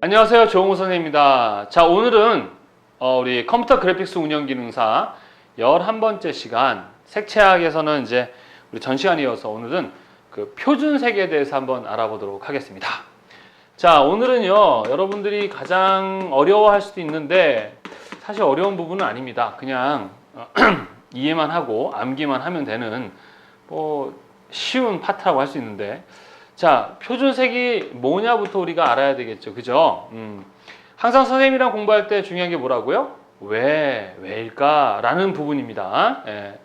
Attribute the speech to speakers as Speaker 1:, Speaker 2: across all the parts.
Speaker 1: 안녕하세요. 조홍호 선생님입니다. 자, 오늘은 우리 컴퓨터 그래픽스 운영 기능사 11번째 시간, 색채학에서는 이제 우리 전 시간에 이어서 오늘은 그 표준색에 대해서 한번 알아보도록 하겠습니다. 자, 오늘은요, 여러분들이 가장 어려워할 수도 있는데 사실 어려운 부분은 아닙니다. 그냥 이해만 하고 암기만 하면 되는 쉬운 파트라고 할 수 있는데, 자, 표준색이 뭐냐부터 우리가 알아야 되겠죠. 그죠? 항상 선생님이랑 공부할 때 중요한 게 뭐라고요? 왜일까? 라는 부분입니다. 예.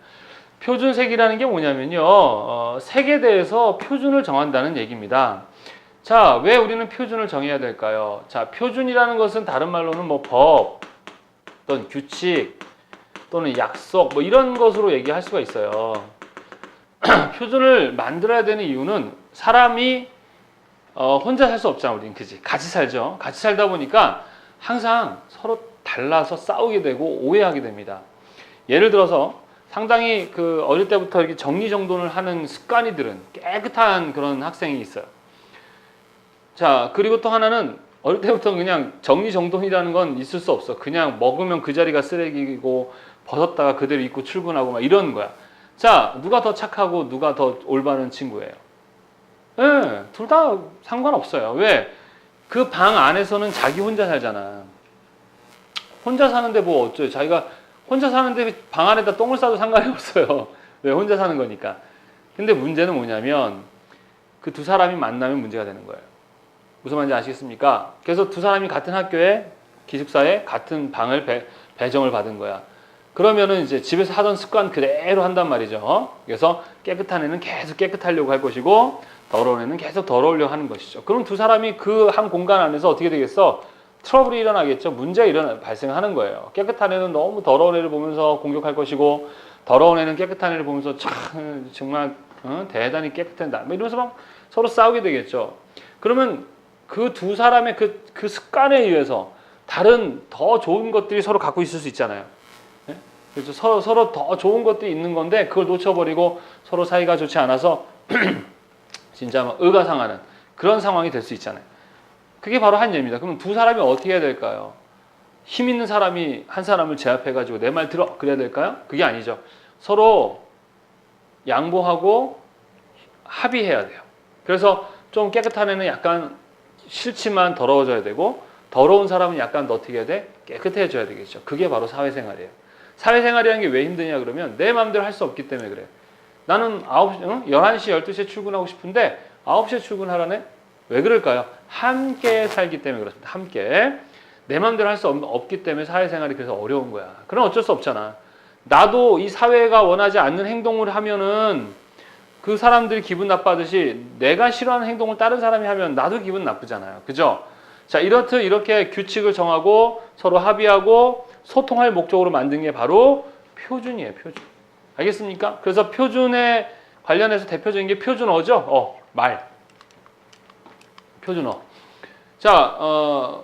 Speaker 1: 표준색이라는 게 뭐냐면요, 색에 대해서 표준을 정한다는 얘기입니다. 자, 왜 우리는 표준을 정해야 될까요? 자, 표준이라는 것은 다른 말로는 뭐 법, 또는 규칙, 또는 약속, 뭐 이런 것으로 얘기할 수가 있어요. 표준을 만들어야 되는 이유는 사람이 혼자 살 수 없잖아, 우리는. 그지? 같이 살죠. 같이 살다 보니까 항상 서로 달라서 싸우게 되고 오해하게 됩니다. 예를 들어서 상당히 어릴 때부터 이렇게 정리정돈을 하는 습관이 들은 깨끗한 그런 학생이 있어요. 자, 그리고 또 하나는 어릴 때부터 그냥 정리정돈이라는 건 있을 수 없어. 그냥 먹으면 그 자리가 쓰레기고 벗었다가 그대로 입고 출근하고 막 이런 거야. 자, 누가 더 착하고 누가 더 올바른 친구예요? 예, 둘 다 상관없어요. 왜? 그 방 안에서는 자기 혼자 살잖아. 혼자 사는데 뭐 어쩌요? 자기가 혼자 사는데 방 안에다 똥을 싸도 상관이 없어요. 왜? 혼자 사는 거니까. 근데 문제는 뭐냐면 그 두 사람이 만나면 문제가 되는 거예요. 무슨 말인지 아시겠습니까? 그래서 두 사람이 같은 학교에, 기숙사에 같은 방을 배정을 받은 거야. 그러면은 이제 집에서 하던 습관 그대로 한단 말이죠. 그래서 깨끗한 애는 계속 깨끗하려고 할 것이고 더러운 애는 계속 더러우려고 하는 것이죠. 그럼 두 사람이 그 한 공간 안에서 어떻게 되겠어? 트러블이 일어나겠죠. 문제가 발생하는 거예요. 깨끗한 애는 너무 더러운 애를 보면서 공격할 것이고 더러운 애는 깨끗한 애를 보면서 참 정말 대단히 깨끗한다 뭐 이러면서 막 서로 싸우게 되겠죠. 그러면 그 두 사람의 그 습관에 의해서 다른 더 좋은 것들이 서로 갖고 있을 수 있잖아요. 그래서 서로 더 좋은 것들이 있는 건데 그걸 놓쳐버리고 서로 사이가 좋지 않아서 진짜 막 의가 상하는 그런 상황이 될 수 있잖아요. 그게 바로 한 예입니다. 그럼 두 사람이 어떻게 해야 될까요? 힘 있는 사람이 한 사람을 제압해가지고 내 말 들어 그래야 될까요? 그게 아니죠. 서로 양보하고 합의해야 돼요. 그래서 좀 깨끗한 애는 약간 싫지만 더러워져야 되고 더러운 사람은 약간 어떻게 해야 돼? 깨끗해져야 되겠죠. 그게 바로 사회생활이에요. 사회생활이라는 게 왜 힘드냐 그러면 내 마음대로 할 수 없기 때문에 그래. 나는 11시, 12시에 출근하고 싶은데 9시에 출근하라네? 왜 그럴까요? 함께 살기 때문에 그렇습니다. 함께. 내 마음대로 할 수 없기 때문에 사회생활이 그래서 어려운 거야. 그럼 어쩔 수 없잖아. 나도 이 사회가 원하지 않는 행동을 하면은 그 사람들이 기분 나빠하듯이 내가 싫어하는 행동을 다른 사람이 하면 나도 기분 나쁘잖아요. 그죠? 자, 이렇듯 이렇게 규칙을 정하고 서로 합의하고 소통할 목적으로 만든 게 바로 표준이에요. 표준. 알겠습니까? 그래서 표준에 관련해서 대표적인 게 표준어죠. 말. 표준어. 자,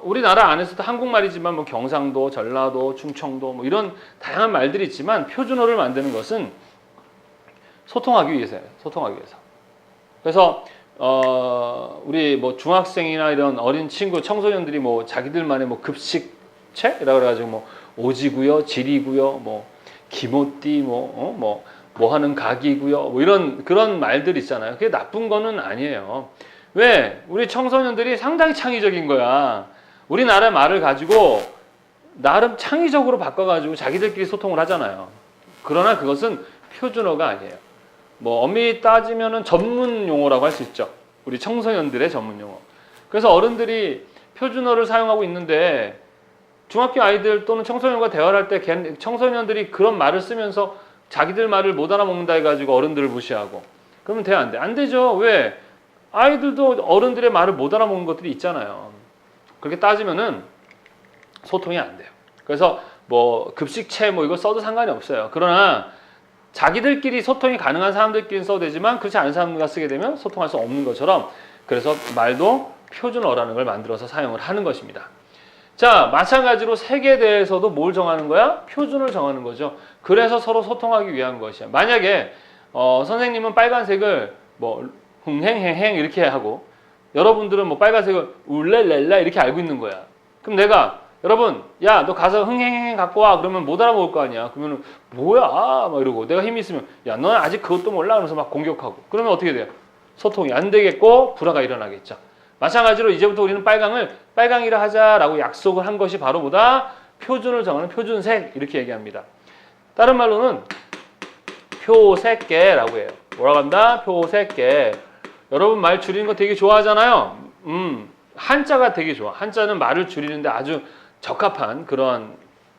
Speaker 1: 우리나라 안에서도 한국말이지만 뭐 경상도, 전라도, 충청도 뭐 이런 다양한 말들이 있지만 표준어를 만드는 것은 소통하기 위해서예요. 소통하기 위해서. 그래서 우리 뭐 중학생이나 이런 어린 친구, 청소년들이 뭐 자기들만의 뭐 급식책이라고 그래가지고 뭐 오지구요, 지리구요, 뭐 기모띠, 뭐 하는 각이구요, 뭐 이런 그런 말들 있잖아요. 그게 나쁜 거는 아니에요. 왜? 우리 청소년들이 상당히 창의적인 거야. 우리나라 말을 가지고 나름 창의적으로 바꿔가지고 자기들끼리 소통을 하잖아요. 그러나 그것은 표준어가 아니에요. 뭐 엄밀히 따지면은 전문 용어라고 할 수 있죠. 우리 청소년들의 전문 용어. 그래서 어른들이 표준어를 사용하고 있는데 중학교 아이들 또는 청소년과 대화를 할 때 청소년들이 그런 말을 쓰면서 자기들 말을 못 알아먹는다 해가지고 어른들을 무시하고 그러면 돼 안 돼? 안 되죠. 왜? 아이들도 어른들의 말을 못 알아먹는 것들이 있잖아요. 그렇게 따지면은 소통이 안 돼요. 그래서 뭐 급식체 뭐 이거 써도 상관이 없어요. 그러나 자기들끼리 소통이 가능한 사람들끼리는 써도 되지만 그렇지 않은 사람들과 쓰게 되면 소통할 수 없는 것처럼 그래서 말도 표준어라는 걸 만들어서 사용을 하는 것입니다. 자, 마찬가지로 색에 대해서도 뭘 정하는 거야? 표준을 정하는 거죠. 그래서 서로 소통하기 위한 것이야. 만약에 선생님은 빨간색을 뭐 흥행행행 이렇게 하고 여러분들은 뭐 빨간색을 울렐렐라 이렇게 알고 있는 거야. 그럼 내가 여러분, 야, 너 가서 흥행행 갖고 와. 그러면 못 알아먹을 거 아니야. 그러면 뭐야? 막 이러고 내가 힘이 있으면 야, 너는 아직 그것도 몰라. 그러면서 막 공격하고. 그러면 어떻게 돼요? 소통이 안 되겠고 불화가 일어나겠죠. 마찬가지로 이제부터 우리는 빨강이라 하자라고 약속을 한 것이 바로 뭐다? 표준을 정하는 표준색 이렇게 얘기합니다. 다른 말로는 표색계라고 해요. 뭐라고 한다? 표색계. 여러분 말 줄이는 거 되게 좋아하잖아요. 한자가 되게 좋아. 한자는 말을 줄이는데 아주 적합한 그런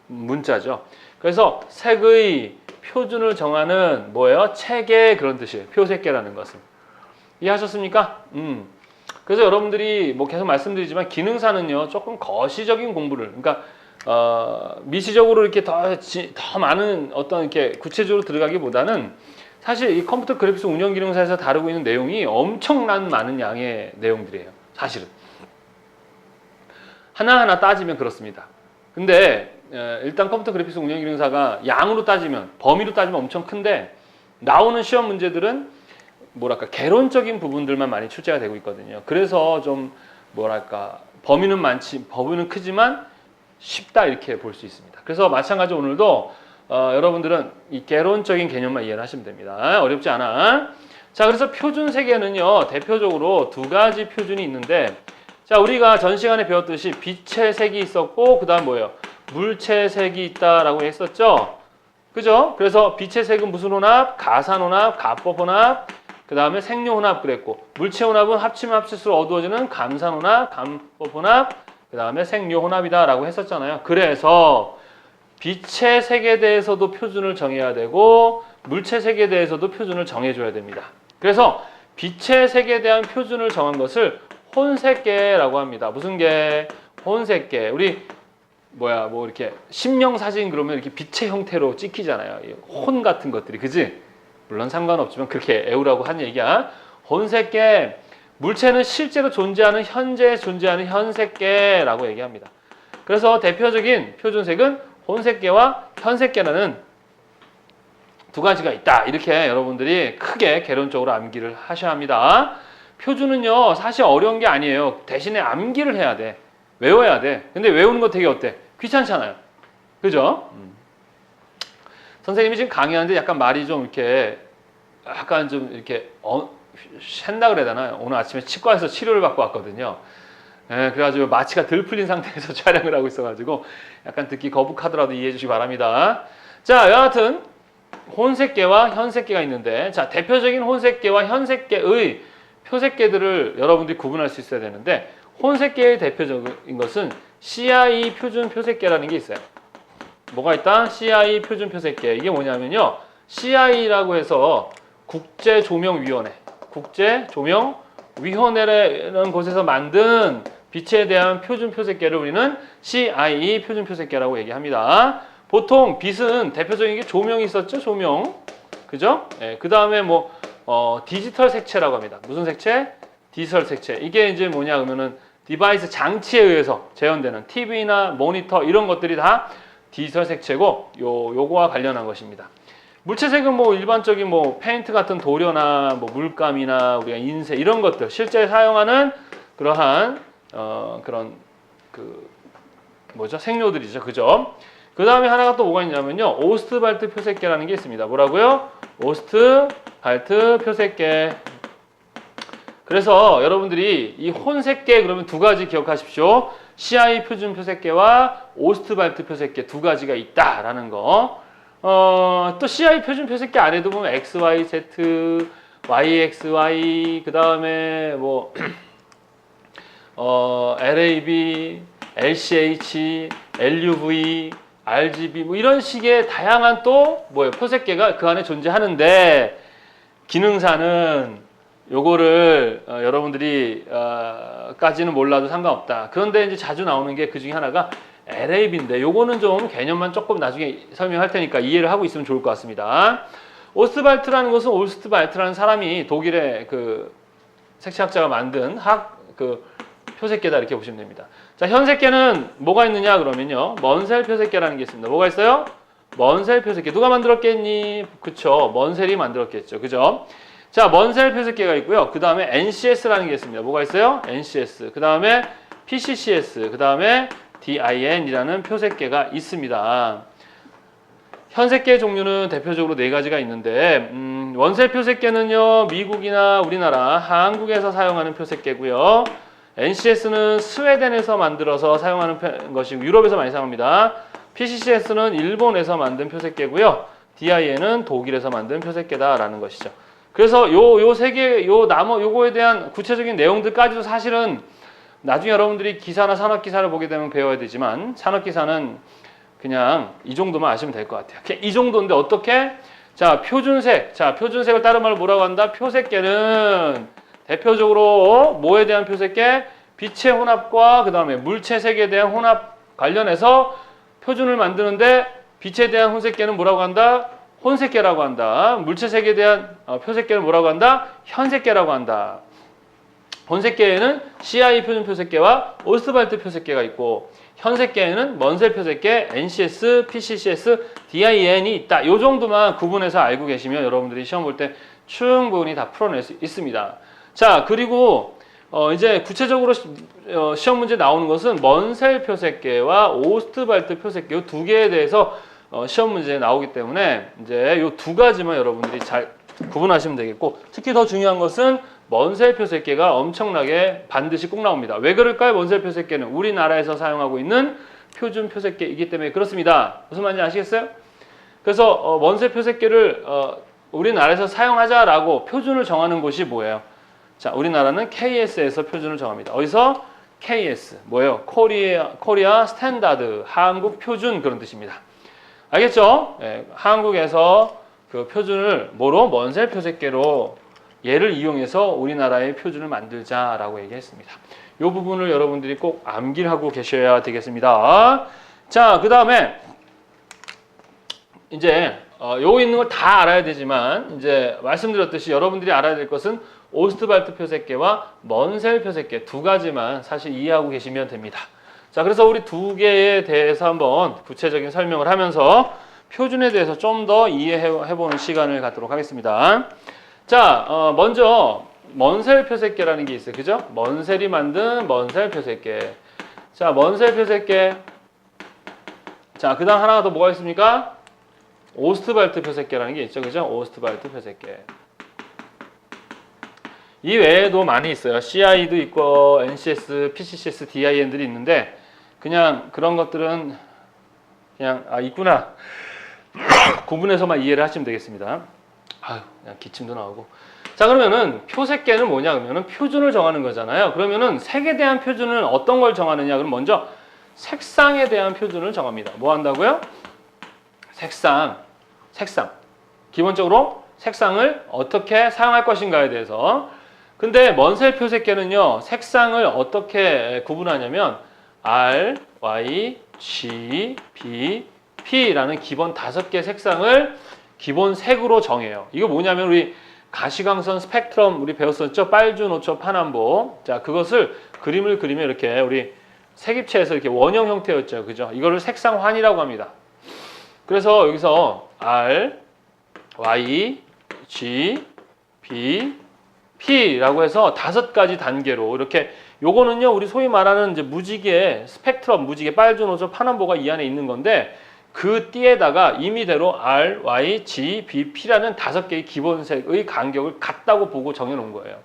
Speaker 1: 문자죠. 그래서 색의 표준을 정하는 뭐예요? 체계 그런 뜻이에요. 표색계라는 것은. 이해하셨습니까? 그래서 여러분들이 뭐 계속 말씀드리지만 기능사는요 조금 거시적인 공부를 그러니까 미시적으로 이렇게 더 많은 어떤 이렇게 구체적으로 들어가기보다는 사실 이 컴퓨터 그래픽스 운영 기능사에서 다루고 있는 내용이 엄청난 많은 양의 내용들이에요. 사실은 하나하나 따지면 그렇습니다. 근데 일단 컴퓨터 그래픽스 운영 기능사가 양으로 따지면 범위로 따지면 엄청 큰데 나오는 시험 문제들은 뭐랄까 개론적인 부분들만 많이 출제가 되고 있거든요. 그래서 좀 뭐랄까 범위는 크지만 쉽다 이렇게 볼 수 있습니다. 그래서 마찬가지로 오늘도 여러분들은 이 개론적인 개념만 이해를 하시면 됩니다. 어렵지 않아. 자, 그래서 표준 세계는요 대표적으로 두 가지 표준이 있는데, 자, 우리가 전 시간에 배웠듯이 빛의 색이 있었고 그다음 뭐예요? 물체의 색이 있다라고 했었죠. 그죠? 그래서 빛의 색은 무슨 혼합? 가산 혼합, 가법 혼합, 그 다음에 생료 혼합 그랬고, 물체 혼합은 합치면 합칠수록 어두워지는 감산 혼합, 감법 혼합, 그 다음에 생료 혼합이다라고 했었잖아요. 그래서 빛의 색에 대해서도 표준을 정해야 되고 물체 색에 대해서도 표준을 정해줘야 됩니다. 그래서 빛의 색에 대한 표준을 정한 것을 혼색계라고 합니다. 무슨 계? 혼색계. 우리 뭐 이렇게 심령사진 그러면 이렇게 빛의 형태로 찍히잖아요. 혼 같은 것들이, 그지? 물론 상관없지만 그렇게 애우라고 한 얘기야. 혼색계, 물체는 실제로 존재하는 현재 존재하는 현색계라고 얘기합니다. 그래서 대표적인 표준색은 혼색계와 현색계라는 두 가지가 있다. 이렇게 여러분들이 크게 개론적으로 암기를 하셔야 합니다. 표준은요 사실 어려운 게 아니에요. 대신에 암기를 해야 돼. 외워야 돼. 근데 외우는 거 되게 어때? 귀찮잖아요. 그죠? 선생님이 지금 강의하는데 약간 말이 좀 이렇게 약간 좀 이렇게 샌다 그래야 되나요? 오늘 아침에 치과에서 치료를 받고 왔거든요. 그래가지고 마취가 덜 풀린 상태에서 촬영을 하고 있어가지고 약간 듣기 거북하더라도 이해해 주시기 바랍니다. 자, 여하튼 혼색계와 현색계가 있는데, 자, 대표적인 혼색계와 현색계의 표색계들을 여러분들이 구분할 수 있어야 되는데, 혼색계의 대표적인 것은 CI 표준 표색계라는 게 있어요. 뭐가 있다? CI 표준 표색계. 이게 뭐냐면요, CI라고 해서 국제조명위원회, 국제조명위원회라는 곳에서 만든 빛에 대한 표준 표색계를 우리는 CI 표준 표색계라고 얘기합니다. 보통 빛은 대표적인 게 조명이 있었죠, 조명. 그죠? 그 다음에 뭐 디지털 색채라고 합니다. 무슨 색채? 디지털 색채. 이게 이제 뭐냐 그러면은 디바이스 장치에 의해서 재현되는 TV나 모니터 이런 것들이 다 디지털 색채고 요거와 관련한 것입니다. 물체색은 뭐 일반적인 뭐 페인트 같은 도료나 뭐 물감이나 우리가 인쇄 이런 것들 실제 사용하는 그러한 그런 그 뭐죠? 생료들이죠. 그죠? 그 다음에 하나가 또 뭐가 있냐면요, 오스트발트 표색계라는 게 있습니다. 뭐라고요? 오스트발트 표색계. 그래서 여러분들이 이 혼색계 그러면 두 가지 기억하십시오. CI 표준 표색계와 오스트발트 표색계 두 가지가 있다라는 거. 또 CI 표준 표색계 안에도 보면 XYZ, YXY, 그 다음에 뭐 LAB, LCH, LUV, RGB 뭐 이런 식의 다양한 또 뭐예요? 표색계가 그 안에 존재하는데, 기능사는 요거를 여러분들이 까지는 몰라도 상관없다. 그런데 이제 자주 나오는 게 그 중에 하나가 LAB인데 요거는 좀 개념만 조금 나중에 설명할 테니까 이해를 하고 있으면 좋을 것 같습니다. 오스트발트라는 것은 오스트발트라는 사람이 독일의 그 색채학자가 만든 표색계다 이렇게 보시면 됩니다. 자, 현색계는 뭐가 있느냐 그러면요, 먼셀 표색계라는 게 있습니다. 뭐가 있어요? 먼셀 표색계. 누가 만들었겠니? 그쵸, 먼셀이 만들었겠죠. 그죠? 자, 먼셀 표색계가 있고요. 그 다음에 NCS라는 게 있습니다. 뭐가 있어요? NCS. 그 다음에 PCCS. 그 다음에 DIN이라는 표색계가 있습니다. 현색계 종류는 대표적으로 네 가지가 있는데 원셀 표색계는요. 미국이나 우리나라, 한국에서 사용하는 표색계고요. NCS는 스웨덴에서 만들어서 사용하는 것이고 유럽에서 많이 사용합니다. PCCS는 일본에서 만든 표색계고요. DIN은 독일에서 만든 표색계다라는 것이죠. 그래서 요 세 개, 요거에 대한 구체적인 내용들까지도 사실은 나중에 여러분들이 기사나 산업기사를 보게 되면 배워야 되지만 산업기사는 그냥 이 정도만 아시면 될 것 같아요. 그냥 이 정도인데 어떻게? 자, 표준색. 자, 표준색을 다른 말로 뭐라고 한다? 표색계는 대표적으로 뭐에 대한 표색계? 빛의 혼합과 그 다음에 물체색에 대한 혼합 관련해서 표준을 만드는데 빛에 대한 혼색계는 뭐라고 한다? 혼색계라고 한다. 물체색에 대한 표색계는 뭐라고 한다? 현색계라고 한다. 혼색계에는 CI 표준 표색계와 오스트발트 표색계가 있고 현색계에는 먼셀 표색계, NCS, PCCS, DIN이 있다. 이 정도만 구분해서 알고 계시면 여러분들이 시험 볼 때 충분히 다 풀어낼 수 있습니다. 자, 그리고 이제 구체적으로 시험 문제 나오는 것은 먼셀 표색계와 오스트발트 표색계 이 두 개에 대해서 시험 문제에 나오기 때문에 이제 이 두 가지만 여러분들이 잘 구분하시면 되겠고 특히 더 중요한 것은 먼셀 표색계가 엄청나게 반드시 꼭 나옵니다. 왜 그럴까요? 먼셀 표색계는 우리나라에서 사용하고 있는 표준 표색계이기 때문에 그렇습니다. 무슨 말인지 아시겠어요? 그래서 먼셀 표색계를 우리나라에서 사용하자라고 표준을 정하는 곳이 뭐예요? 자, 우리나라는 KS에서 표준을 정합니다. 어디서? KS. 뭐예요? 코리아 스탠다드. 한국 표준 그런 뜻입니다. 알겠죠? 네, 한국에서 그 표준을 뭐로? 먼셀 표색계로 얘를 이용해서 우리나라의 표준을 만들자라고 얘기했습니다. 이 부분을 여러분들이 꼭 암기를 하고 계셔야 되겠습니다. 자, 그 다음에 이제 요거 있는 걸 다 알아야 되지만 이제 말씀드렸듯이 여러분들이 알아야 될 것은 오스트발트 표색계와 먼셀 표색계 두 가지만 사실 이해하고 계시면 됩니다. 자, 그래서 우리 두 개에 대해서 한번 구체적인 설명을 하면서 표준에 대해서 좀 더 이해해보는 시간을 갖도록 하겠습니다. 자, 먼저 먼셀 표색계라는 게 있어요. 그죠? 먼셀이 만든 먼셀 표색계. 자, 먼셀 표색계. 자, 그 다음 하나가 더 뭐가 있습니까? 오스트발트 표색계라는 게 있죠. 그죠? 오스트발트 표색계. 이 외에도 많이 있어요. CI도 있고 NCS, PCCS, DIN들이 있는데 그냥 그런 것들은 그냥 있구나. 구분해서만 이해를 하시면 되겠습니다. 아유, 그냥 기침도 나오고. 자, 그러면은 표색계는 뭐냐? 그러면은 표준을 정하는 거잖아요. 그러면은 색에 대한 표준은 어떤 걸 정하느냐? 그럼 먼저 색상에 대한 표준을 정합니다. 뭐 한다고요? 색상. 기본적으로 색상을 어떻게 사용할 것인가에 대해서. 근데 먼셀 표색계는요, 색상을 어떻게 구분하냐면 R, Y, G, B, P라는 기본 5개 색상을 기본 색으로 정해요. 이거 뭐냐면 우리 가시광선 스펙트럼 우리 배웠었죠? 빨주, 노초, 파남보. 자, 그것을 그림을 그리면 이렇게 우리 색입체에서 이렇게 원형 형태였죠. 그죠? 이거를 색상환이라고 합니다. 그래서 여기서 R, Y, G, B, P라고 해서 5가지 단계로 이렇게 요거는요, 우리 소위 말하는 이제 무지개 스펙트럼, 무지개 빨주, 노초, 파남보가 이 안에 있는 건데 그 띠에다가 임의대로 R, Y, G, B, P라는 5개의 기본색의 간격을 같다고 보고 정해놓은 거예요.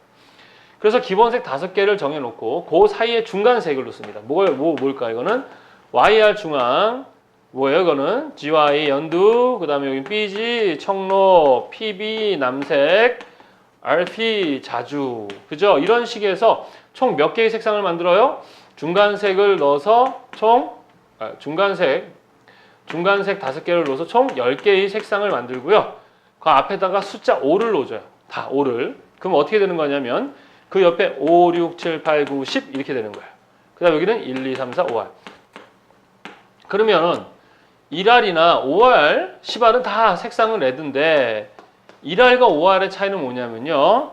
Speaker 1: 그래서 기본색 5개를 정해놓고 그 사이에 중간색을 넣습니다. 뭘까 이거는? YR 중앙, 뭐예요 이거는? GY 연두, 그 다음에 여기 BG 청록, PB 남색, RP 자주, 그죠? 이런 식에서 총 몇 개의 색상을 만들어요? 중간색을 넣어서 중간색 5개를 넣어서 총 10개의 색상을 만들고요. 그 앞에다가 숫자 5를 넣어줘요. 다 5를. 그럼 어떻게 되는 거냐면 그 옆에 5, 6, 7, 8, 9, 10 이렇게 되는 거예요. 그 다음 여기는 1, 2, 3, 4, 5R. 그러면은 1R이나 5R, 10R은 다 색상은 레드인데 1R과 5R의 차이는 뭐냐면요.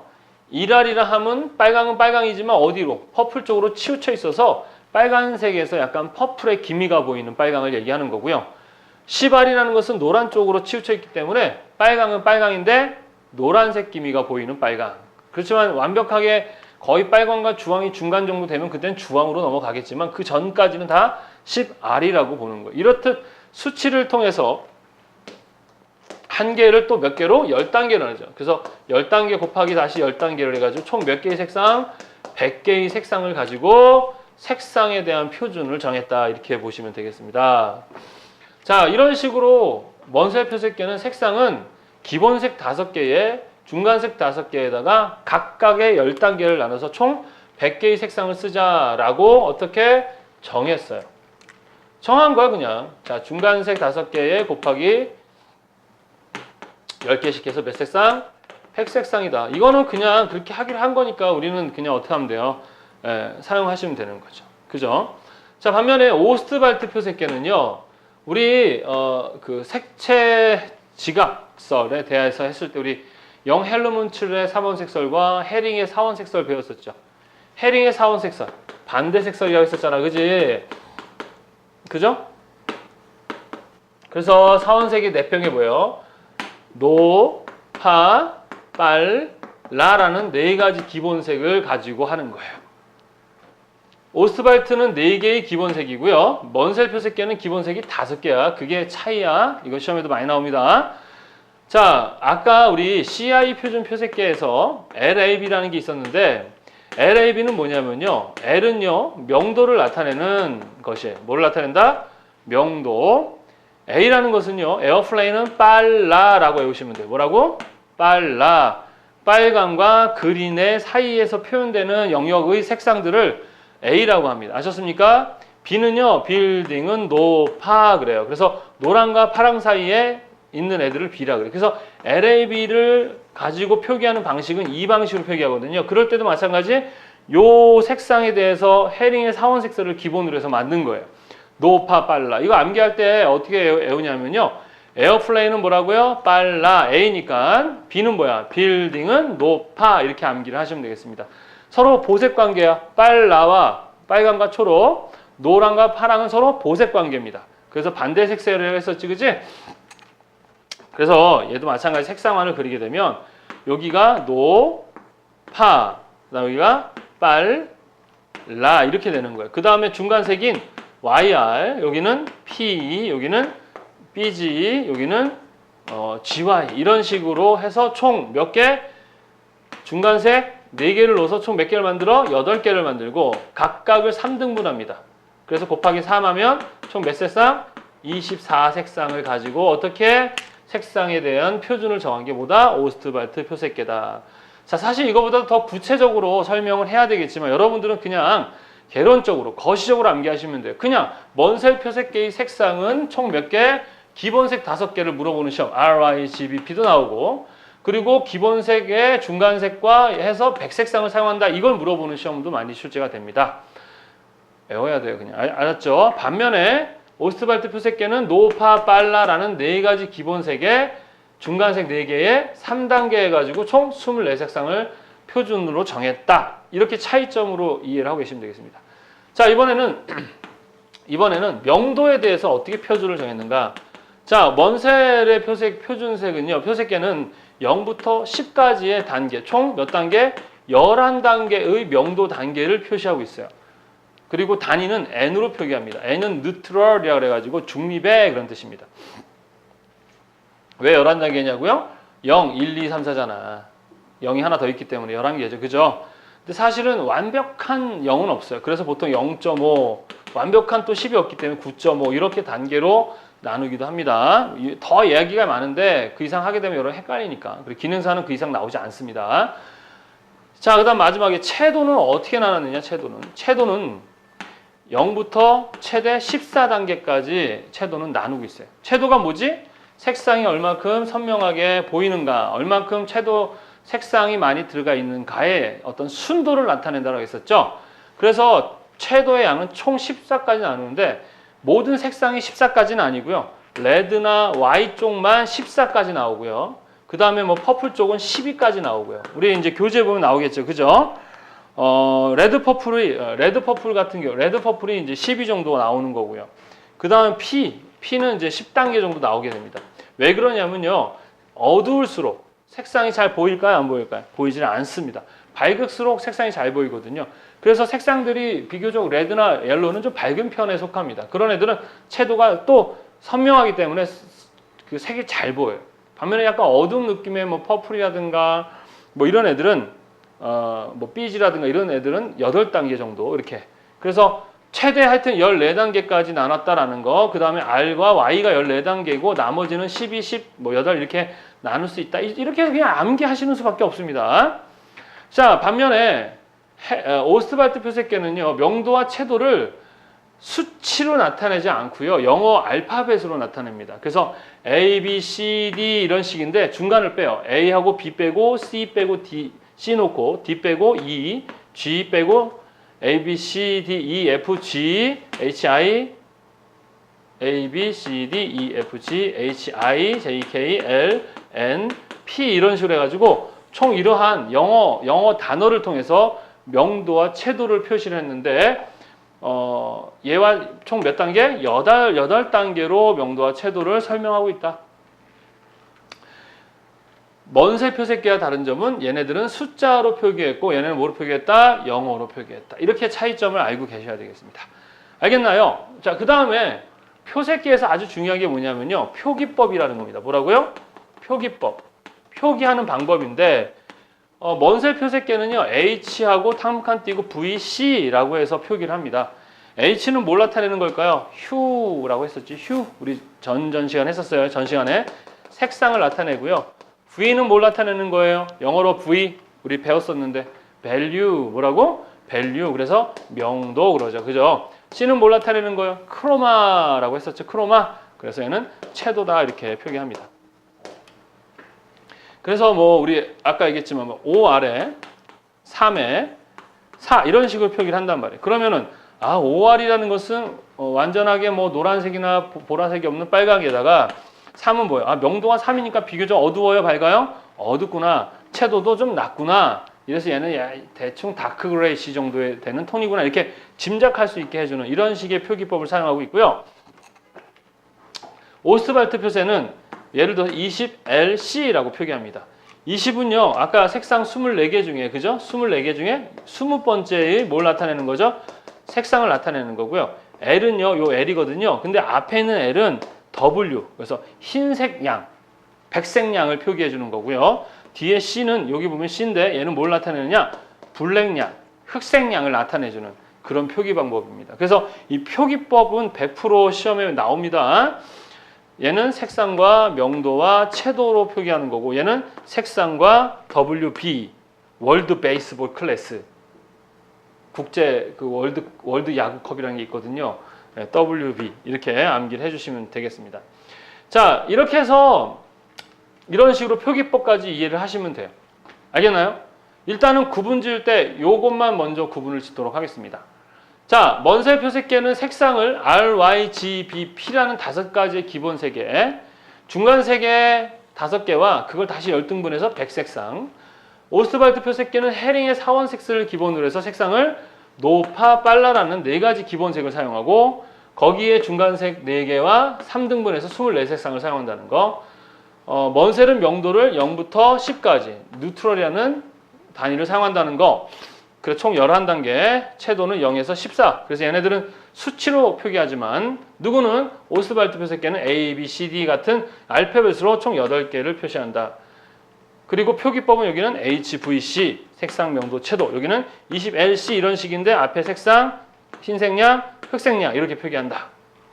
Speaker 1: 1R이라 하면 빨강은 빨강이지만 어디로? 퍼플 쪽으로 치우쳐 있어서 빨간색에서 약간 퍼플의 기미가 보이는 빨강을 얘기하는 거고요. 10R이라는 것은 노란 쪽으로 치우쳐 있기 때문에 빨강은 빨강인데 노란색 기미가 보이는 빨강. 그렇지만 완벽하게 거의 빨강과 주황이 중간 정도 되면 그땐 주황으로 넘어가겠지만 그 전까지는 다 10R이라고 보는 거예요. 이렇듯 수치를 통해서 한 개를 또 몇 개로? 10단계로 하죠. 그래서 10단계 곱하기 다시 10단계를 해가지고 총 몇 개의 색상? 100개의 색상을 가지고 색상에 대한 표준을 정했다. 이렇게 보시면 되겠습니다. 자, 이런 식으로 먼셀 표색계는 색상은 기본색 5개에 중간색 5개에다가 각각의 10단계를 나눠서 총 100개의 색상을 쓰자라고 어떻게 정했어요. 정한 거야 그냥. 자, 중간색 5개에 곱하기 10개씩 해서 몇 색상? 100색상이다. 이거는 그냥 그렇게 하기로 한 거니까 우리는 그냥 어떻게 하면 돼요? 사용하시면 되는 거죠. 그죠? 자, 반면에 오스트발트 표색계는요. 우리 그 색채 지각설에 대해서 했을 때 우리 영 헬르문츠의 3원 색설과 헤링의 4원 색설 배웠었죠. 헤링의 4원 색설 반대 색설이라고 했었잖아. 그지? 그죠? 그래서 4원색이 4병이 뭐예요? 노, 파, 빨, 라라는 4가지 기본색을 가지고 하는 거예요. 오스트발트는 4개의 기본색이고요. 먼셀 표색계는 기본색이 5개야. 그게 차이야. 이거 시험에도 많이 나옵니다. 자, 아까 우리 CI 표준 표색계에서 LAB라는 게 있었는데 LAB는 뭐냐면요. L은요. 명도를 나타내는 것이에요. 뭐를 나타낸다? 명도. A라는 것은요. 에어플레인은 빨라라고 외우시면 돼요. 뭐라고? 빨라. 빨강과 그린의 사이에서 표현되는 영역의 색상들을 A라고 합니다. 아셨습니까? B는요. 빌딩은 높아 그래요. 그래서 노랑과 파랑 사이에 있는 애들을 B라 그래요. 그래서 LAB를 가지고 표기하는 방식은 이 방식으로 표기하거든요. 그럴 때도 마찬가지 요 색상에 대해서 헤링의 4원 색설을 기본으로 해서 만든 거예요. 높아 빨라. 이거 암기할 때 어떻게 외우냐면요. 에어플레인은 뭐라고요? 빨라. A니까 B는 뭐야? 빌딩은 높아. 이렇게 암기를 하시면 되겠습니다. 서로 보색 관계야. 빨라와 빨강과 초록, 노랑과 파랑은 서로 보색 관계입니다. 그래서 반대 색색을 했었지, 그지? 그래서 얘도 마찬가지 색상환을 그리게 되면 여기가 노, 파, 그다음 여기가 빨, 라 이렇게 되는 거예요. 그 다음에 중간색인 YR, 여기는 PE, 여기는 BG, 여기는 GY 이런 식으로 해서 총 몇 개? 중간색 4개를 넣어서 총 몇 개를 만들어? 8개를 만들고 각각을 3등분합니다. 그래서 곱하기 3하면 총 몇 색상? 24색상을 가지고 어떻게 색상에 대한 표준을 정한 게 뭐다? 오스트발트 표색계다. 자, 사실 이거보다 더 구체적으로 설명을 해야 되겠지만 여러분들은 그냥 개론적으로, 거시적으로 암기하시면 돼요. 그냥 먼셀 표색계의 색상은 총 몇 개? 기본색 5개를 물어보는 시험. RIGBP도 나오고 그리고 기본색의 중간색과 해서 100색상을 사용한다. 이걸 물어보는 시험도 많이 출제가 됩니다. 외워야 돼요. 그냥. 알았죠? 반면에 오스트발트 표색계는 노파, 빨라라는 4가지 기본색의 중간색 4개에 3단계 해가지고 총 24색상을 표준으로 정했다. 이렇게 차이점으로 이해를 하고 계시면 되겠습니다. 자, 이번에는 명도에 대해서 어떻게 표준을 정했는가? 자, 먼셀의 표준색은요. 표색계는 0부터 10까지의 단계, 총 몇 단계? 11단계의 명도 단계를 표시하고 있어요. 그리고 단위는 N으로 표기합니다. N은 뉴트럴이라고 그래가지고 중립의 그런 뜻입니다. 왜 11단계냐고요? 0, 1, 2, 3, 4잖아. 0이 하나 더 있기 때문에 11개죠. 그죠? 근데 사실은 완벽한 0은 없어요. 그래서 보통 0.5, 완벽한 또 10이 없기 때문에 9.5 이렇게 단계로 나누기도 합니다. 더 이야기가 많은데 그 이상 하게 되면 여러 헷갈리니까. 그리고 기능사는 그 이상 나오지 않습니다. 자, 그 다음 마지막에 채도는 어떻게 나눴느냐, 채도는 0부터 최대 14단계까지 채도는 나누고 있어요. 채도가 뭐지? 색상이 얼만큼 선명하게 보이는가, 얼만큼 색상이 많이 들어가 있는가의 어떤 순도를 나타낸다고 했었죠. 그래서 채도의 양은 총 14까지 나누는데 모든 색상이 14까지는 아니고요. 레드나 Y 쪽만 14까지 나오고요. 그 다음에 뭐 퍼플 쪽은 12까지 나오고요. 우리 이제 교재 보면 나오겠죠, 그죠? 레드 퍼플 같은 경우, 레드 퍼플이 이제 12 정도 나오는 거고요. 그 다음에 P는 이제 10단계 정도 나오게 됩니다. 왜 그러냐면요, 어두울수록 색상이 잘 보일까요? 안 보일까요? 보이지는 않습니다. 밝을수록 색상이 잘 보이거든요. 그래서 색상들이 비교적 레드나 옐로우는 좀 밝은 편에 속합니다. 그런 애들은 채도가 또 선명하기 때문에 그 색이 잘 보여요. 반면에 약간 어두운 느낌의 뭐 퍼플이라든가 뭐 이런 애들은 뭐 비지라든가 이런 애들은 8단계 정도 이렇게. 그래서 최대 하여튼 14단계까지 나눴다라는 거. 그 다음에 R과 Y가 14단계고 나머지는 12, 10, 뭐 8 이렇게 나눌 수 있다. 이렇게 그냥 암기하시는 수밖에 없습니다. 자, 반면에 오스트발트 표색계는요. 명도와 채도를 수치로 나타내지 않고요. 영어 알파벳으로 나타냅니다. 그래서 A, B, C, D 이런 식인데 중간을 빼요. A하고 B 빼고 C 빼고 D, C 놓고 D 빼고 E, G 빼고 A, B, C, D, E, F, G, H, I, A, B, C, D, E, F, G, H, I, J, K, L, N, P 이런 식으로 해가지고 총 이러한 영어 단어를 통해서 명도와 채도를 표시를 했는데 얘와 총 몇 단계? 8단계로 명도와 채도를 설명하고 있다. 먼세 표색계와 다른 점은 얘네들은 숫자로 표기했고 얘네는 뭐로 표기했다? 영어로 표기했다. 이렇게 차이점을 알고 계셔야 되겠습니다. 알겠나요? 자, 그 다음에 표색계에서 아주 중요한 게 뭐냐면요. 표기법이라는 겁니다. 뭐라고요? 표기법. 표기하는 방법인데 먼세 표색계는요. H하고 탕칸 띄고 VC라고 해서 표기를 합니다. H는 뭘 나타내는 걸까요? 휴라고 했었지. 휴. 우리 전 시간 했었어요. 전 시간에 색상을 나타내고요. V는 뭘 나타내는 거예요? 영어로 V 우리 배웠었는데 value 뭐라고? value. 그래서 명도 그러죠. 그죠? C는 뭘 나타내는 거예요? 크로마라고 했었죠. 크로마. 그래서 얘는 채도다 이렇게 표기합니다. 그래서 뭐 우리 아까 얘기했지만 5 아래 3에 4 이런 식으로 표기를 한단 말이에요. 그러면은 OR이라는 것은 완전하게 뭐 노란색이나 보라색이 없는 빨강에다가 3은 뭐예요? 명도가 3이니까 비교적 어두워요, 밝아요? 어둡구나. 채도도 좀 낮구나. 이래서 얘는 대충 다크 그레이시 정도의 되는 톤이구나. 이렇게 짐작할 수 있게 해주는 이런 식의 표기법을 사용하고 있고요. 오스트발트 표세는 예를 들어서 20LC라고 표기합니다. 20은요, 아까 색상 24개 중에, 그죠? 24개 중에 20번째의 뭘 나타내는 거죠? 색상을 나타내는 거고요. L은요, 요 L이거든요. 근데 앞에 있는 L은 W, 그래서 흰색 양, 백색 양을 표기해 주는 거고요. 뒤에 C는 여기 보면 C인데 얘는 뭘 나타내느냐? 블랙 양, 흑색 양을 나타내 주는 그런 표기 방법입니다. 그래서 이 표기법은 100% 시험에 나옵니다. 얘는 색상과 명도와 채도로 표기하는 거고 얘는 색상과 WB, 월드 베이스볼 클래스, 국제 그 월드 야구컵이라는 게 있거든요. WB 이렇게 암기를 해주시면 되겠습니다. 자, 이렇게 해서 이런 식으로 표기법까지 이해를 하시면 돼요. 알겠나요? 일단은 구분 지을 때 요것만 먼저 구분을 짓도록 하겠습니다. 자, 먼세 표색계는 색상을 R, Y, G, B, P라는 5가지의 기본 색에 중간 색의 5개와 그걸 다시 열등분해서 백색상. 오스트발트 표색계는 헤링의 사원색을 기본으로 해서 색상을 노파, 빨라라는 4가지 기본색을 사용하고 거기에 중간색 4개와 3등분해서 24색상을 사용한다는 거. 먼셀은 명도를 0부터 10까지 뉴트럴이라는 단위를 사용한다는 거. 그래서 총 11단계, 채도는 0에서 14. 그래서 얘네들은 수치로 표기하지만 누구는 오스트발트 표색계는 A, B, C, D 같은 알파벳으로 총 8개를 표시한다. 그리고 표기법은 여기는 HVC, 색상, 명도, 채도. 여기는 20LC 이런 식인데 앞에 색상, 흰색량, 흑색량 이렇게 표기한다.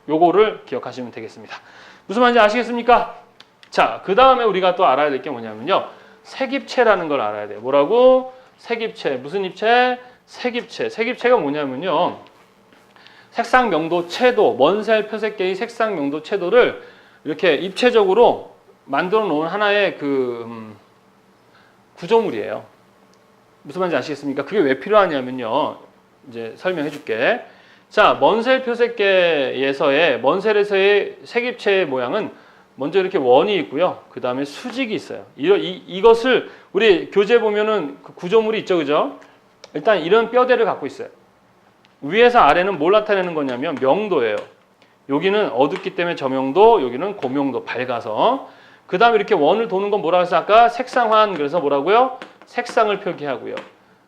Speaker 1: 요거를 기억하시면 되겠습니다. 무슨 말인지 아시겠습니까? 자, 그 다음에 우리가 또 알아야 될 게 뭐냐면요. 색입체라는 걸 알아야 돼요. 뭐라고? 색입체. 무슨 입체? 색입체. 색입체가 뭐냐면요. 색상, 명도, 채도, 먼셀 표색계의 색상, 명도, 채도를 이렇게 입체적으로 만들어 놓은 하나의 구조물이에요. 무슨 말인지 아시겠습니까? 그게 왜 필요하냐면요. 이제 설명해 줄게. 자, 먼셀 표색계에서의, 먼셀에서의 색입체의 모양은 먼저 이렇게 원이 있고요. 그 다음에 수직이 있어요. 이것을 우리 교재 보면은 그 구조물이 있죠. 그죠? 일단 이런 뼈대를 갖고 있어요. 위에서 아래는 뭘 나타내는 거냐면 명도예요. 여기는 어둡기 때문에 저명도, 여기는 고명도, 밝아서. 그 다음에 이렇게 원을 도는 건 뭐라고 했어? 아까 색상환, 그래서 뭐라고요? 색상을 표기하고요.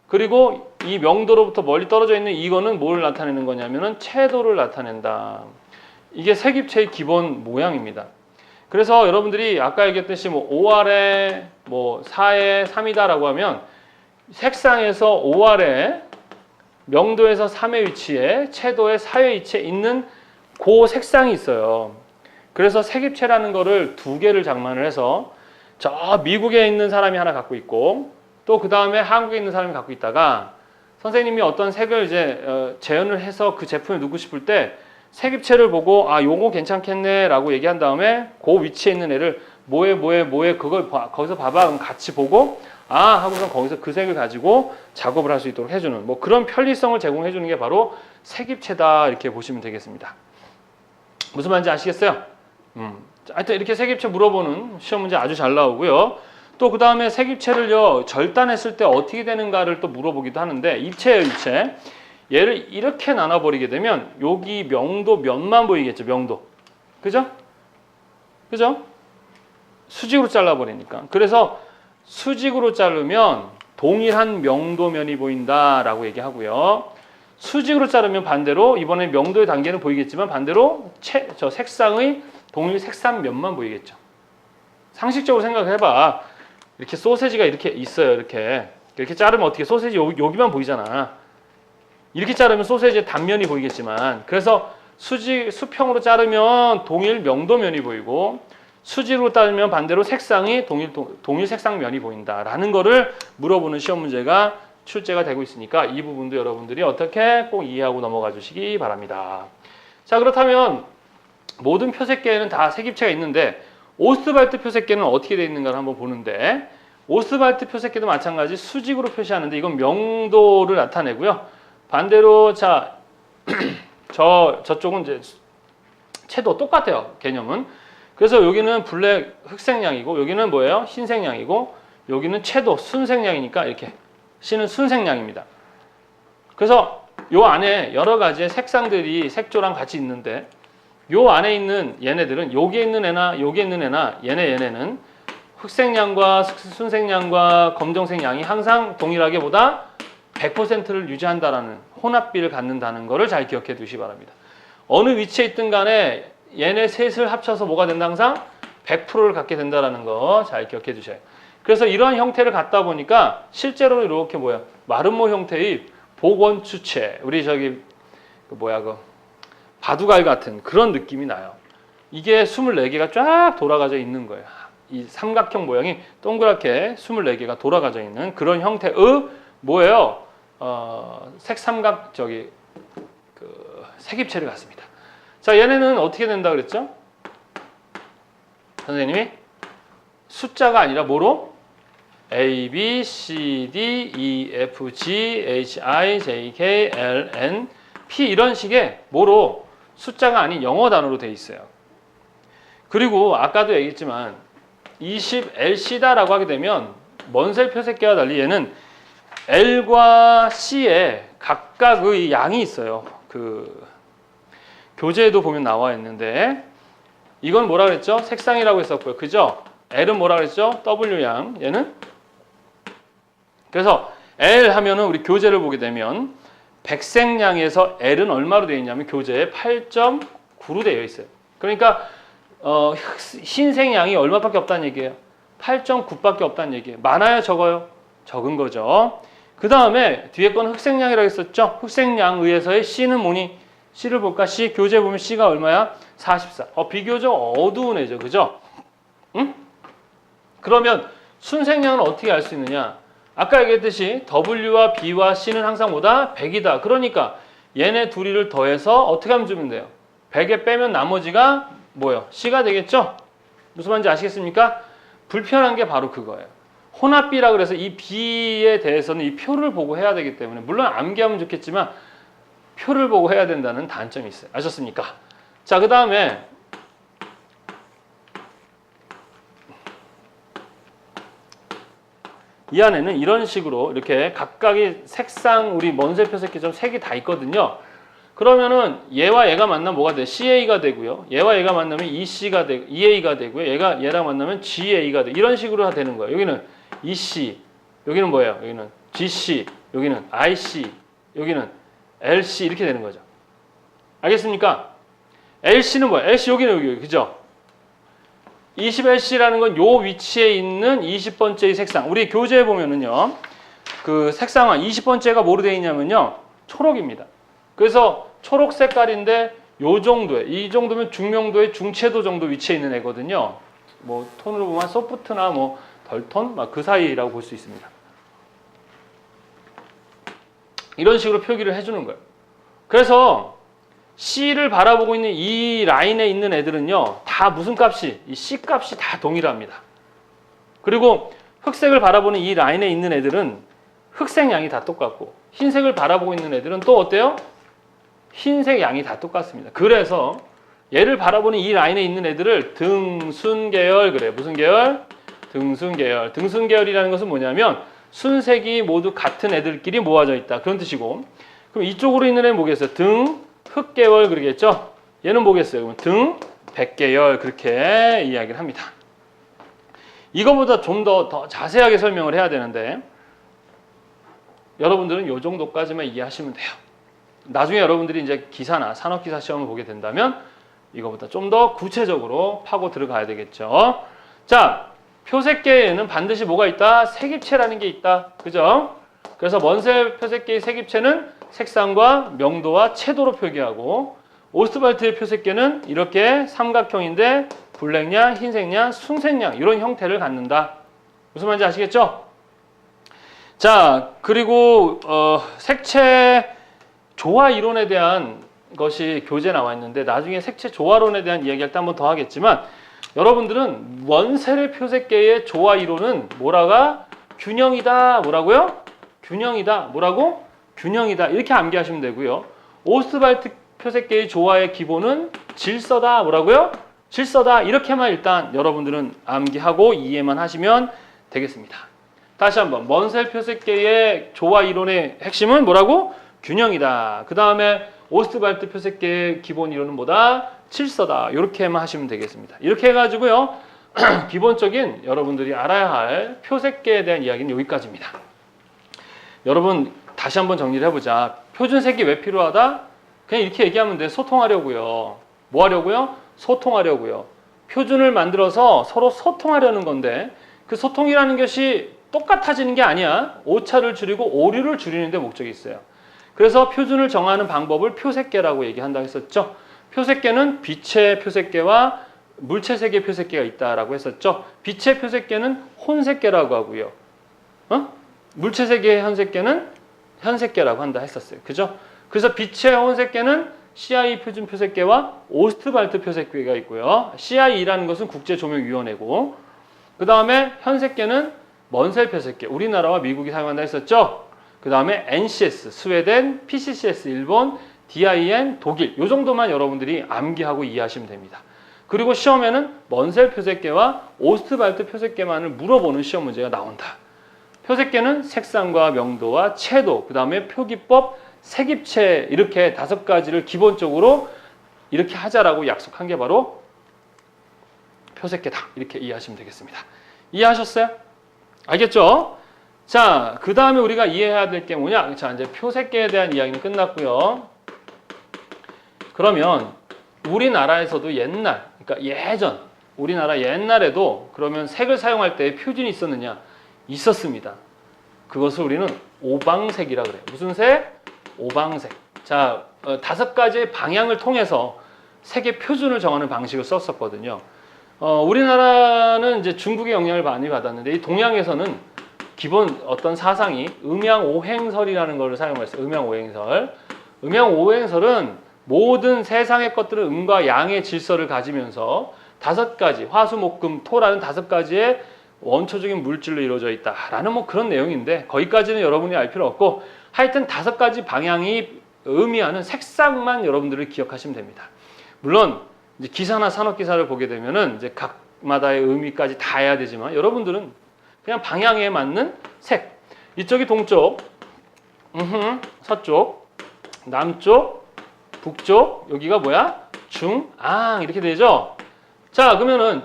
Speaker 1: 그리고 이 명도로부터 멀리 떨어져 있는 이거는 뭘 나타내는 거냐면은 채도를 나타낸다. 이게 색입체의 기본 모양입니다. 그래서 여러분들이 아까 얘기했듯이 뭐 5R에 뭐 4에 3이다라고 하면 색상에서 5R에 명도에서 3의 위치에 채도의 4의 위치에 있는 그 색상이 있어요. 그래서 색입체라는 거를 두 개를 장만을 해서 저 미국에 있는 사람이 하나 갖고 있고 또 그 다음에 한국에 있는 사람이 갖고 있다가 선생님이 어떤 색을 이제 재현을 해서 그 제품을 넣고 싶을 때 색입체를 보고 아 요거 괜찮겠네 라고 얘기한 다음에 그 위치에 있는 애를 뭐에 그걸 거기서 봐봐 그럼 같이 보고 아 하고서 거기서 그 색을 가지고 작업을 할 수 있도록 해주는 뭐 그런 편리성을 제공해 주는 게 바로 색입체다 이렇게 보시면 되겠습니다. 무슨 말인지 아시겠어요? 하여튼 이렇게 색입체 물어보는 시험 문제 아주 잘 나오고요. 또 그 다음에 색입체를요 절단했을 때 어떻게 되는가를 또 물어보기도 하는데 입체예요 입체. 얘를 이렇게 나눠버리게 되면 여기 명도 면만 보이겠죠 명도. 그죠? 그죠? 수직으로 잘라버리니까. 그래서 수직으로 자르면 동일한 명도면이 보인다라고 얘기하고요. 수직으로 자르면 반대로 이번에 명도의 단계는 보이겠지만 반대로 저 색상의 동일 색상면만 보이겠죠. 상식적으로 생각해봐. 이렇게 소세지가 이렇게 있어요. 이렇게 자르면 어떻게 소세지 여기만 보이잖아. 이렇게 자르면 소세지의 단면이 보이겠지만 그래서 수평으로 자르면 동일 명도면이 보이고 수직으로 자르면 반대로 색상이 동일 색상면이 보인다라는 거를 물어보는 시험 문제가 출제가 되고 있으니까 이 부분도 여러분들이 어떻게 꼭 이해하고 넘어가 주시기 바랍니다. 자 그렇다면 모든 표색계에는 다 색입체가 있는데 오스발트 표색계는 어떻게 되어 있는가를 한번 보는데 오스발트 표색계도 마찬가지 수직으로 표시하는데 이건 명도를 나타내고요. 반대로 자 저쪽은 이제 채도 똑같아요. 개념은. 그래서 여기는 블랙 흑색량이고 여기는 뭐예요? 흰색량이고 여기는 채도 순색량이니까 이렇게 C는 순색량입니다. 그래서 요 안에 여러 가지의 색상들이 색조랑 같이 있는데 요 안에 있는 얘네들은 여기에 있는 애나 여기에 있는 애나 얘네는 흑색량과 순색량과 검정색량이 항상 동일하게 보다 100%를 유지한다라는 혼합비를 갖는다는 것을 잘 기억해 두시기 바랍니다. 어느 위치에 있든 간에 얘네 셋을 합쳐서 뭐가 된다 항상 100%를 갖게 된다는 거 잘 기억해 두셔요. 그래서 이러한 형태를 갖다 보니까 실제로 이렇게 마름모 형태의 복원추체 우리 저기 바둑알 같은 그런 느낌이 나요. 이게 24개가 쫙 돌아가져 있는 거예요. 이 삼각형 모양이 동그랗게 24개가 돌아가져 있는 그런 형태의 뭐예요? 색삼각 색입체를 갖습니다. 자, 얘네는 어떻게 된다 그랬죠? 선생님이 숫자가 아니라 뭐로? A, B, C, D, E, F, G, H, I, J, K, L, N, P 이런 식의 뭐로? 숫자가 아닌 영어 단어로 되어 있어요. 그리고 아까도 얘기했지만 20LC다라고 하게 되면 먼셀 표색계와 달리 얘는 L과 C에 각각의 양이 있어요. 그 교재에도 보면 나와 있는데 이건 뭐라 그랬죠? 색상이라고 했었고요. 그죠? L은 뭐라 그랬죠? W양. 얘는 그래서 L 하면은 우리 교재를 보게 되면 백색량에서 L은 얼마로 되어 있냐면 교재에 8.9로 되어 있어요. 그러니까 흰색량이 얼마밖에 없다는 얘기예요. 8.9밖에 없다는 얘기예요. 많아요, 적어요? 적은 거죠. 그 다음에 뒤에 건 흑색량이라고 했었죠. 흑색량 의해서의 C는 뭐니? C를 볼까? C 교재 보면 C가 얼마야? 44. 비교적 어두운 애죠, 그죠? 응? 그러면 순색량은 어떻게 알 수 있느냐? 아까 얘기했듯이 W와 B와 C는 항상 뭐다? 100이다. 그러니까 얘네 둘이를 더해서 어떻게 하면 주면 돼요? 100에 빼면 나머지가 뭐예요? C가 되겠죠? 무슨 말인지 아시겠습니까? 불편한 게 바로 그거예요. 혼합비라 그래서 이 B에 대해서는 이 표를 보고 해야 되기 때문에 물론 암기하면 좋겠지만 표를 보고 해야 된다는 단점이 있어요. 아셨습니까? 자, 그 다음에 이 안에는 이런 식으로 이렇게 각각의 색상 우리 먼셀 표색계처럼 색이 다 있거든요. 그러면은 얘와 얘가 만나면 뭐가 돼? CA가 되고요. 얘와 얘가 만나면 EC가 되고 EA가 되고요. 얘랑 만나면 GA가 돼. 이런 식으로 되는 거예요. 여기는 EC, 여기는 뭐예요? 여기는 GC, 여기는 IC, 여기는 LC 이렇게 되는 거죠. 알겠습니까? LC는 뭐야? LC 여기는 여기 그죠? 20LC라는 건 요 위치에 있는 20번째의 색상. 우리 교재에 보면은요. 그 색상화 20번째가 뭐로 되어 있냐면요. 초록입니다. 그래서 초록 색깔인데 요 정도에 이 정도면 중명도의 중채도 정도 위치에 있는 애거든요. 뭐 톤으로 보면 소프트나 뭐 덜톤 막 그 사이라고 볼 수 있습니다. 이런 식으로 표기를 해주는 거예요. 그래서 C를 바라보고 있는 이 라인에 있는 애들은요, 다 무슨 값이, 이 C 값이 다 동일합니다. 그리고 흑색을 바라보는 이 라인에 있는 애들은 흑색 양이 다 똑같고, 흰색을 바라보고 있는 애들은 또 어때요? 흰색 양이 다 똑같습니다. 그래서 얘를 바라보는 이 라인에 있는 애들을 등순계열 그래. 무슨 계열? 등순계열. 등순계열이라는 것은 뭐냐면 순색이 모두 같은 애들끼리 모아져 있다. 그런 뜻이고, 그럼 이쪽으로 있는 애는 뭐겠어요? 등 흑계열 그러겠죠? 얘는 뭐겠어요? 그러면 등 백계열 그렇게 이야기를 합니다. 이거보다 좀 더 자세하게 설명을 해야 되는데 여러분들은 이 정도까지만 이해하시면 돼요. 나중에 여러분들이 이제 기사나 산업기사 시험을 보게 된다면 이거보다 좀 더 구체적으로 파고 들어가야 되겠죠. 자, 표색계에는 반드시 뭐가 있다? 색입체라는 게 있다. 그죠? 그래서 먼셀 표색계의 색입체는 색상과 명도와 채도로 표기하고, 오스트발트의 표색계는 이렇게 삼각형인데 블랙양, 흰색양, 순색양 이런 형태를 갖는다. 무슨 말인지 아시겠죠? 자, 그리고 색채 조화 이론에 대한 것이 교재에 나와 있는데 나중에 색채 조화론에 대한 이야기할 때 한 번 더 하겠지만, 여러분들은 원셀의 표색계의 조화 이론은 뭐라가? 균형이다. 뭐라고요? 균형이다. 뭐라고? 균형이다. 이렇게 암기하시면 되고요. 오스트발트 표색계의 조화의 기본은 질서다. 뭐라고요? 질서다. 이렇게만 일단 여러분들은 암기하고 이해만 하시면 되겠습니다. 다시 한번 먼셀 표색계의 조화 이론의 핵심은 뭐라고? 균형이다. 그 다음에 오스트발트 표색계의 기본 이론은 뭐다? 질서다. 이렇게만 하시면 되겠습니다. 이렇게 해가지고요. 기본적인 여러분들이 알아야 할 표색계에 대한 이야기는 여기까지입니다. 여러분 다시 한번 정리를 해보자. 표준색이 왜 필요하다? 그냥 이렇게 얘기하면 돼. 소통하려고요. 뭐 하려고요? 소통하려고요. 표준을 만들어서 서로 소통하려는 건데 그 소통이라는 것이 똑같아지는 게 아니야. 오차를 줄이고 오류를 줄이는 데 목적이 있어요. 그래서 표준을 정하는 방법을 표색계라고 얘기한다고 했었죠. 표색계는 빛의 표색계와 물체색의 표색계가 있다라고 했었죠. 빛의 표색계는 혼색계라고 하고요. 물체색의 현색계라고 한다 했었어요. 그죠? 그래서 빛의 혼색계는 CI 표준 표색계와 오스트발트 표색계가 있고요. CIE라는 것은 국제조명위원회고, 그 다음에 현색계는 먼셀 표색계, 우리나라와 미국이 사용한다 했었죠. 그 다음에 NCS, 스웨덴, PCCS, 일본, DIN, 독일, 이 정도만 여러분들이 암기하고 이해하시면 됩니다. 그리고 시험에는 먼셀 표색계와 오스트발트 표색계만을 물어보는 시험 문제가 나온다. 표색계는 색상과 명도와 채도, 그 다음에 표기법, 색입체 이렇게 5가지를 기본적으로 이렇게 하자라고 약속한 게 바로 표색계다. 이렇게 이해하시면 되겠습니다. 이해하셨어요? 알겠죠? 자, 그 다음에 우리가 이해해야 될 게 뭐냐? 자, 이제 표색계에 대한 이야기는 끝났고요. 그러면 우리나라에서도 옛날, 그러니까 예전, 우리나라 옛날에도 그러면 색을 사용할 때 표준이 있었느냐? 있었습니다. 그것을 우리는 오방색이라 그래요. 무슨 색? 오방색. 자, 5가지의 방향을 통해서 색의 표준을 정하는 방식을 썼었거든요. 우리나라는 이제 중국의 영향을 많이 받았는데 이 동양에서는 기본 어떤 사상이 음양오행설이라는 것을 사용했어요. 음양오행설. 음양오행설은 모든 세상의 것들은 음과 양의 질서를 가지면서 5가지, 화수, 목, 금, 토라는 5가지의 원초적인 물질로 이루어져 있다라는 뭐 그런 내용인데 거기까지는 여러분이 알 필요 없고 하여튼 5가지 방향이 의미하는 색상만 여러분들을 기억하시면 됩니다. 물론 이제 기사나 산업기사를 보게 되면은 이제 각마다의 의미까지 다 해야 되지만 여러분들은 그냥 방향에 맞는 색. 이쪽이 동쪽, 서쪽, 남쪽, 북쪽, 여기가 뭐야? 중앙 이렇게 되죠. 자, 그러면은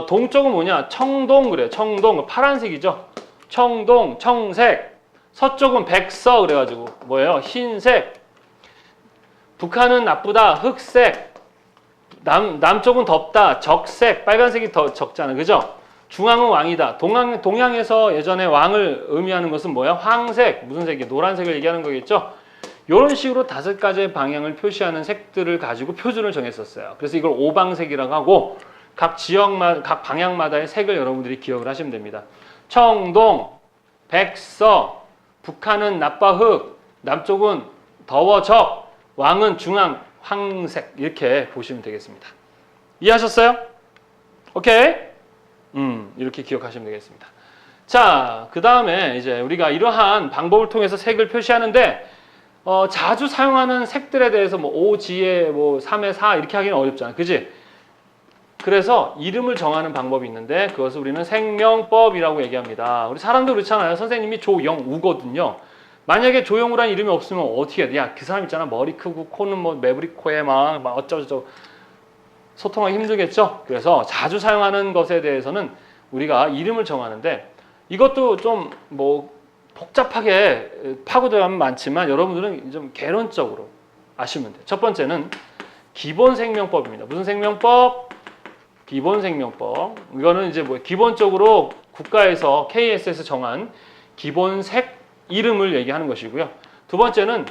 Speaker 1: 동쪽은 뭐냐? 청동 그래요. 청동 파란색이죠. 청동, 청색. 서쪽은 백서 그래가지고 뭐예요? 흰색. 북한은 나쁘다. 흑색. 남쪽은 덥다. 적색. 빨간색이 더 적잖아. 그죠? 중앙은 왕이다. 동양에서 예전에 왕을 의미하는 것은 뭐야? 황색. 무슨 색이? 노란색을 얘기하는 거겠죠? 이런 식으로 5가지의 방향을 표시하는 색들을 가지고 표준을 정했었어요. 그래서 이걸 오방색이라고 하고 각 방향마다의 색을 여러분들이 기억을 하시면 됩니다. 청동, 백서, 북한은 나빠 흑, 남쪽은 더워 적, 왕은 중앙 황색 이렇게 보시면 되겠습니다. 이해하셨어요? 오케이? 이렇게 기억하시면 되겠습니다. 자, 그 다음에 이제 우리가 이러한 방법을 통해서 색을 표시하는데 자주 사용하는 색들에 대해서 뭐 5지에 뭐 3에 4 이렇게 하기는 어렵잖아. 그지? 그래서 이름을 정하는 방법이 있는데 그것을 우리는 생명법이라고 얘기합니다. 우리 사람도 그렇잖아요. 선생님이 조영우거든요. 만약에 조영우라는 이름이 없으면 어떻게 해야 돼? 야, 그 사람 있잖아. 머리 크고 코는 뭐 매부리 코에 막 어쩌고저쩌고 소통하기 힘들겠죠? 그래서 자주 사용하는 것에 대해서는 우리가 이름을 정하는데 이것도 좀 뭐 복잡하게 파고 들어가면 많지만 여러분들은 좀 개론적으로 아시면 돼요. 첫 번째는 기본 생명법입니다. 무슨 생명법? 기본 생명법. 이거는 이제 뭐 기본적으로 국가에서 KS에서 정한 기본 색 이름을 얘기하는 것이고요. 두 번째는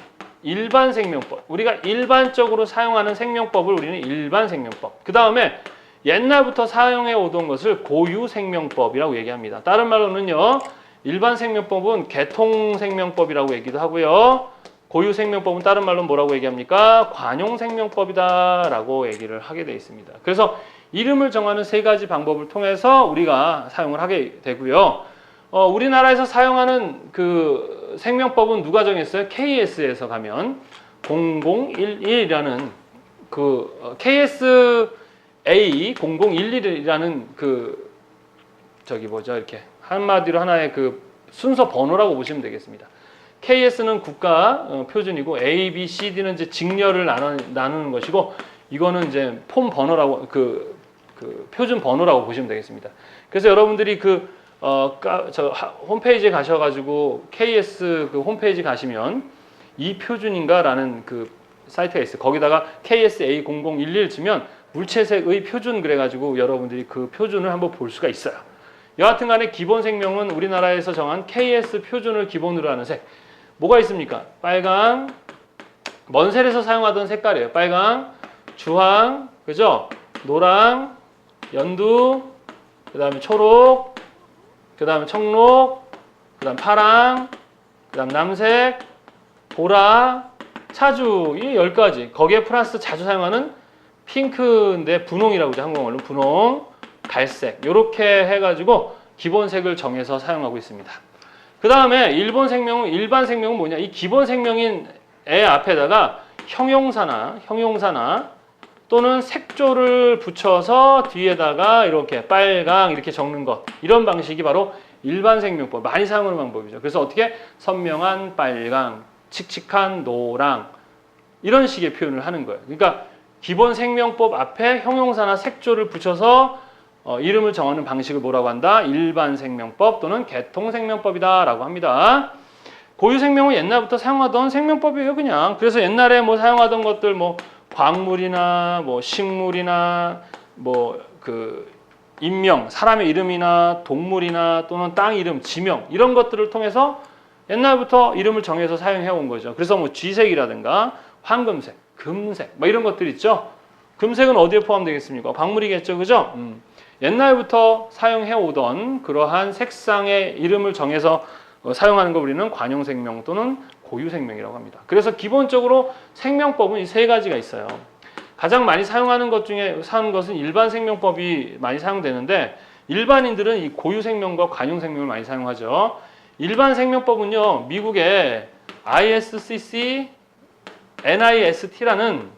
Speaker 1: 일반 생명법. 우리가 일반적으로 사용하는 생명법을 우리는 일반 생명법. 그 다음에 옛날부터 사용해 오던 것을 고유 생명법이라고 얘기합니다. 다른 말로는요. 일반 생명법은 개통 생명법이라고 얘기도 하고요. 고유 생명법은 다른 말로 뭐라고 얘기합니까? 관용 생명법이다라고 얘기를 하게 되어 있습니다. 그래서 이름을 정하는 3가지 방법을 통해서 우리가 사용을 하게 되고요. 우리나라에서 사용하는 그 생명법은 누가 정했어요? KS에서 가면 0011이라는 그 KSA 0011이라는 그 저기 뭐죠? 이렇게 한마디로 하나의 그 순서 번호라고 보시면 되겠습니다. KS는 국가 표준이고 A, B, C, D는 이제 직렬을 나누는 것이고 이거는 이제 폼 번호라고 그 표준 번호라고 보시면 되겠습니다. 그래서 여러분들이 저 홈페이지에 가셔가지고 KS 그 홈페이지 가시면 이 표준인가라는 그 사이트가 있어요. 거기다가 KSA0011 치면 물체색의 표준 그래가지고 여러분들이 그 표준을 한번 볼 수가 있어요. 여하튼 간에 기본 생명은 우리나라에서 정한 KS 표준을 기본으로 하는 색. 뭐가 있습니까? 빨강, 먼셀에서 사용하던 색깔이에요. 빨강, 주황, 그죠? 노랑, 연두, 그 다음에 초록, 그 다음에 청록, 그 다음 파랑, 그 다음 남색, 보라, 차주, 이 10가지. 거기에 플러스 자주 사용하는 핑크인데 분홍이라고 하죠. 한국말로 분홍, 갈색 이렇게 해가지고 기본색을 정해서 사용하고 있습니다. 그 다음에 일반 생명은 뭐냐? 이 기본 생명인 애 앞에다가 형용사나 또는 색조를 붙여서 뒤에다가 이렇게 빨강 이렇게 적는 것 이런 방식이 바로 일반 생명법 많이 사용하는 방법이죠. 그래서 어떻게 선명한 빨강, 칙칙한 노랑 이런 식의 표현을 하는 거예요. 그러니까 기본 생명법 앞에 형용사나 색조를 붙여서 이름을 정하는 방식을 뭐라고 한다? 일반 생명법 또는 개통 생명법이다 라고 합니다. 고유 생명은 옛날부터 사용하던 생명법이에요, 그냥. 그래서 옛날에 뭐 사용하던 것들 뭐 광물이나 뭐 식물이나 뭐 그 인명, 사람의 이름이나 동물이나 또는 땅 이름, 지명 이런 것들을 통해서 옛날부터 이름을 정해서 사용해 온 거죠. 그래서 뭐 쥐색이라든가 황금색, 금색 뭐 이런 것들 있죠. 금색은 어디에 포함되겠습니까? 광물이겠죠, 그죠? 옛날부터 사용해 오던 그러한 색상의 이름을 정해서 사용하는 걸 우리는 관용 생명 또는 고유 생명이라고 합니다. 그래서 기본적으로 생명법은 이 3가지가 있어요. 가장 많이 사용하는 것 중에 것은 일반 생명법이 많이 사용되는데 일반인들은 이 고유 생명과 관용 생명을 많이 사용하죠. 일반 생명법은요, 미국의 ISCC NIST라는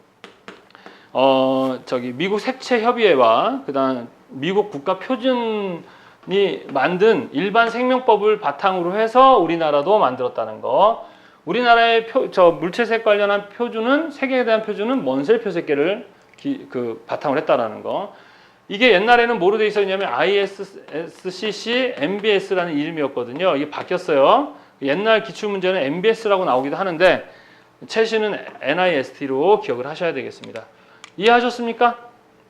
Speaker 1: 미국 색채협의회와 그다음 미국 국가 표준이 만든 일반 생명법을 바탕으로 해서 우리나라도 만들었다는 거. 우리나라의 물체색 관련한 표준은 세계에 대한 표준은 먼셀 표색계를 바탕으로 했다라는 거. 이게 옛날에는 뭐로 돼 있었냐면 ISCC MBS라는 이름이었거든요. 이게 바뀌었어요. 옛날 기출 문제는 MBS라고 나오기도 하는데 최신은 NIST로 기억을 하셔야 되겠습니다. 이해하셨습니까?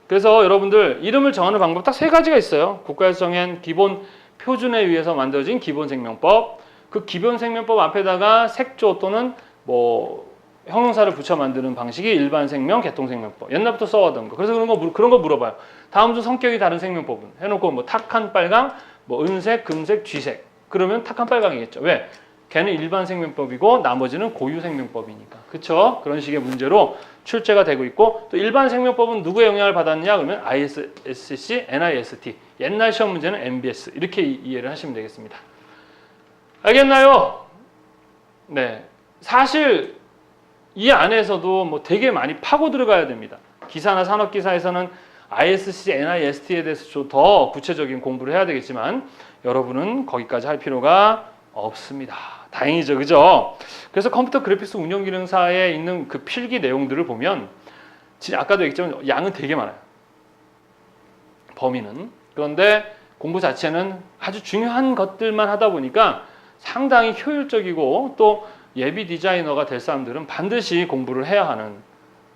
Speaker 1: 그래서 여러분들 이름을 정하는 방법 딱 세 가지가 있어요. 국가에서 정한 기본 표준에 의해서 만들어진 기본 생명법. 그 기본 생명법 앞에다가 색조 또는 뭐 형용사를 붙여 만드는 방식이 일반 생명, 개통 생명법. 옛날부터 써왔던 거. 그래서 그런 거 물어봐요. 다음 중 성격이 다른 생명법은 해놓고 뭐 탁한 빨강, 뭐 은색, 금색, 쥐색. 그러면 탁한 빨강이겠죠. 왜? 걔는 일반 생명법이고 나머지는 고유 생명법이니까. 그쵸? 그런 식의 문제로 출제가 되고 있고 또 일반 생명법은 누구의 영향을 받았느냐? 그러면 ISCC, NIST. 옛날 시험 문제는 MBS. 이렇게 이해를 하시면 되겠습니다. 알겠나요? 네. 사실 이 안에서도 뭐 되게 많이 파고 들어가야 됩니다. 기사나 산업기사에서는 ISC, NIST에 대해서 더 구체적인 공부를 해야 되겠지만 여러분은 거기까지 할 필요가 없습니다. 다행이죠, 그죠? 그래서 컴퓨터 그래픽스 운영기능사에 있는 그 필기 내용들을 보면 아까도 얘기했지만 양은 되게 많아요. 범위는. 그런데 공부 자체는 아주 중요한 것들만 하다 보니까 상당히 효율적이고 또 예비 디자이너가 될 사람들은 반드시 공부를 해야 하는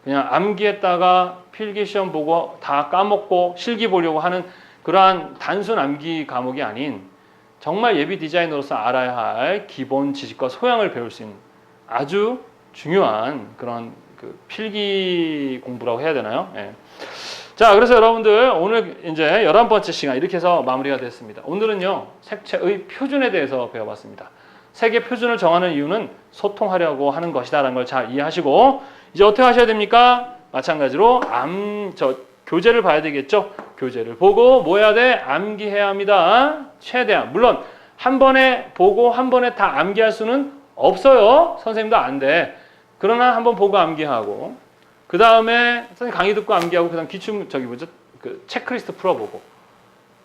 Speaker 1: 그냥 암기했다가 필기시험 보고 다 까먹고 실기 보려고 하는 그러한 단순 암기 과목이 아닌 정말 예비 디자이너로서 알아야 할 기본 지식과 소양을 배울 수 있는 아주 중요한 그런 그 필기 공부라고 해야 되나요? 예. 자, 그래서 여러분들 오늘 이제 11번째 시간 이렇게 해서 마무리가 됐습니다. 오늘은요, 색채의 표준에 대해서 배워봤습니다. 색의 표준을 정하는 이유는 소통하려고 하는 것이다라는 걸 잘 이해하시고 이제 어떻게 하셔야 됩니까? 마찬가지로 교재를 봐야 되겠죠? 교재를 보고 뭐 해야 돼? 암기해야 합니다. 최대한. 물론 한 번에 보고 한 번에 다 암기할 수는 없어요. 선생님도 안 돼. 그러나 한번 보고 암기하고 그 다음에 선생님 강의 듣고 암기하고 그 다음 기출 그 체크리스트 풀어보고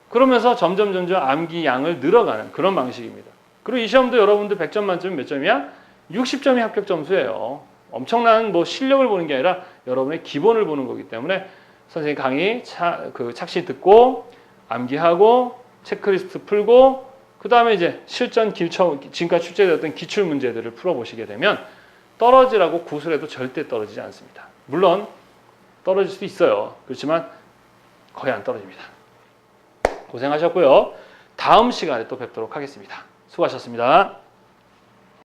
Speaker 1: 그러면서 점점 암기 양을 늘어가는 그런 방식입니다. 그리고 이 시험도 여러분들 100점 만점에 몇 점이야? 60점이 합격 점수예요. 엄청난 뭐 실력을 보는 게 아니라 여러분의 기본을 보는 거기 때문에 선생님 강의 착시 듣고 암기하고 체크리스트 풀고 그 다음에 이제 실전 지금까지 출제되었던 기출 문제들을 풀어보시게 되면 떨어지라고 구슬해도 절대 떨어지지 않습니다. 물론 떨어질 수도 있어요. 그렇지만 거의 안 떨어집니다. 고생하셨고요. 다음 시간에 또 뵙도록 하겠습니다. 수고하셨습니다.